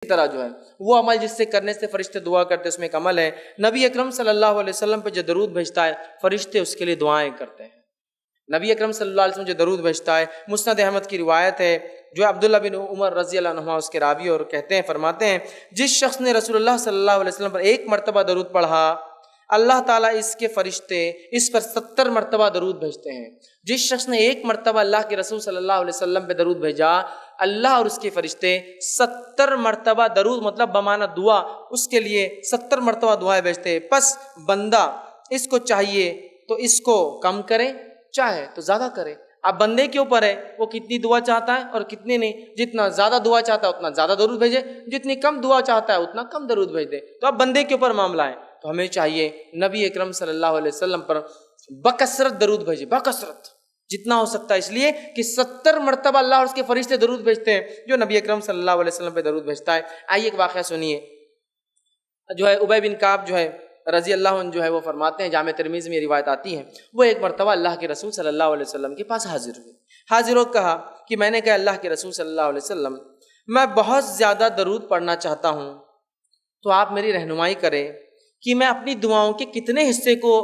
طرح جو ہے وہ عمل جس سے کرنے سے فرشتے دعا کرتے ہیں، اس میں ایک عمل ہے نبی اکرم صلی اللہ علیہ وسلم پہ جو درود بھیجتا ہے فرشتے اس کے لیے دعائیں کرتے ہیں۔ نبی اکرم صلی اللہ علیہ وسلم جو درود بھیجتا ہے، مسند احمد کی روایت ہے جو عبداللہ بن عمر رضی اللہ عنہ اس کے راوی اور کہتے ہیں، فرماتے ہیں جس شخص نے رسول اللہ صلی اللہ علیہ وسلم پر ایک مرتبہ درود پڑھا اللہ تعالیٰ اس کے فرشتے اس پر 70 مرتبہ درود بھیجتے ہیں۔ جس شخص نے ایک مرتبہ اللہ کے رسول صلی اللہ علیہ وسلم پہ درود بھیجا اللہ اور اس کے فرشتے 70 مرتبہ درود مطلب بمعنی دعا اس کے لیے 70 مرتبہ دعائیں بھیجتے ہیں۔ پس بندہ اس کو چاہیے تو اس کو کم کرے، چاہے تو زیادہ کرے۔ اب بندے کے اوپر ہے وہ کتنی دعا چاہتا ہے اور کتنی نہیں، جتنا زیادہ دعا چاہتا ہے اتنا زیادہ درود بھیجے، جتنی کم دعا چاہتا ہے اتنا کم درود بھیج دے۔ تو اب بندے کے اوپر معاملہ ہے، تو ہمیں چاہیے نبی اکرم صلی اللہ علیہ وسلم پر بکثرت درود بھیجے، بکثرت جتنا ہو سکتا ہے، اس لیے کہ 70 مرتبہ اللہ اور اس کے فرشتے درود بھیجتے ہیں جو نبی اکرم صلی اللہ علیہ وسلم پہ درود بھیجتا ہے۔ آئیے ایک واقعہ سنیے، جو ہے ابی بن کعب جو ہے رضی اللہ عنہ جو ہے وہ فرماتے ہیں، جامع ترمذی میں یہ روایت آتی ہے، وہ ایک مرتبہ اللہ کے رسول صلی اللہ علیہ وسلم کے پاس حاضر ہوئے، حاضر ہو کہا کہ میں نے کہا اللہ کے رسول صلی اللہ علیہ وسلم میں بہت زیادہ درود پڑھنا چاہتا ہوں، تو آپ میری رہنمائی کریں کہ میں اپنی دعاؤں کے کتنے حصے کو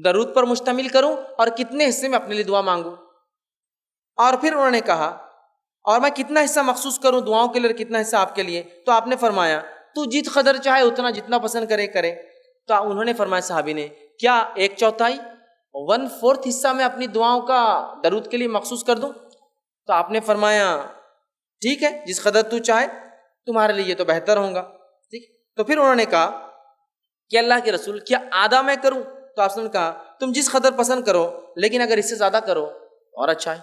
درود پر مشتمل کروں اور کتنے حصے میں اپنے لیے دعا مانگوں۔ اور پھر انہوں نے کہا اور میں کتنا حصہ مخصوص کروں دعاؤں کے لیے اور کتنا حصہ آپ کے لیے، تو آپ نے فرمایا تو جت قدر چاہے اتنا، جتنا پسند کرے کرے۔ تو انہوں نے فرمایا صحابی نے کیا 1/4 1/4 حصہ میں اپنی دعاؤں کا درود کے لیے مخصوص کر دوں؟ تو آپ نے فرمایا ٹھیک ہے، جس قدر تو چاہے، تمہارے لیے تو بہتر ہوگا، ٹھیک۔ تو پھر انہوں نے کہا کہ اللہ کے رسول کیا آدھا میں کروں؟ تو آپ نے کہا تم جس قدر پسند کرو، لیکن اگر اس سے زیادہ کرو اور اچھا ہے۔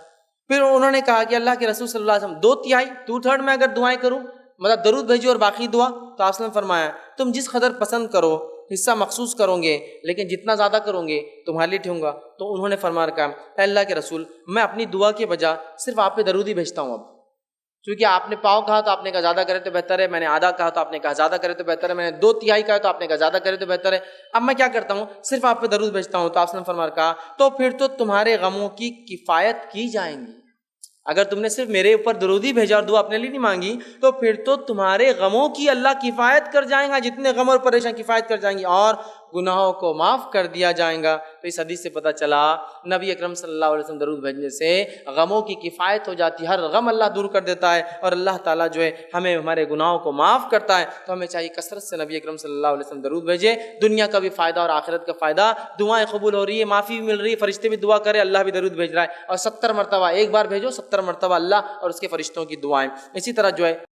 پھر انہوں نے کہا کہ اللہ کے رسول صلی اللہ علیہ وسلم 2/3 2/3 میں اگر دعائیں کروں، مطلب درود بھیجو اور باقی دعا، تو آپ نے فرمایا تم جس قدر پسند کرو حصہ مخصوص کرو گے، لیکن جتنا زیادہ کرو گے تمہارے لیے ٹھیک ہوگا۔ تو انہوں نے فرمایا کہا اے اللہ کے رسول میں اپنی دعا کے بجائے صرف آپ پہ درود ہی بھیجتا ہوں، اب کیونکہ آپ نے پاؤ کہا تو آپ نے کہا زیادہ کرے تو بہتر ہے، میں نے آدھا کہا تو آپ نے کہا زیادہ کرے تو بہتر ہے، میں نے 2/3 کہا تو آپ نے کہا زیادہ کرے تو بہتر ہے، اب میں کیا کرتا ہوں صرف آپ پہ درود بھیجتا ہوں۔ تو آپ نے فرمایا کہا تو پھر تو تمہارے غموں کی کفایت کی جائیں گی، اگر تم نے صرف میرے اوپر درود ہی بھیجا اور دعا اپنے لیے نہیں مانگی تو پھر تو تمہارے غموں کی اللہ کفایت کر جائیں گا، جتنے غم اور پریشان کفایت کر جائیں گی اور گناہوں کو معاف کر دیا جائیں گا۔ تو اس حدیث سے پتہ چلا نبی اکرم صلی اللہ علیہ وسلم درود بھیجنے سے غموں کی کفایت ہو جاتی ہے، ہر غم اللہ دور کر دیتا ہے اور اللہ تعالیٰ جو ہے ہمیں ہمارے گناہوں کو معاف کرتا ہے۔ تو ہمیں چاہیے کثرت سے نبی اکرم صلی اللہ علیہ وسلم درود بھیجے، دنیا کا بھی فائدہ اور آخرت کا فائدہ، دعائیں قبول ہو رہی ہے، معافی بھی مل رہی ہے، فرشتے بھی دعا کرے، اللہ بھی درود بھیج رہا ہے، اور 70 مرتبہ ایک بار بھیجو، 70 مرتبہ اللہ اور اس کے فرشتوں کی دعائیں۔ اسی طرح جو ہے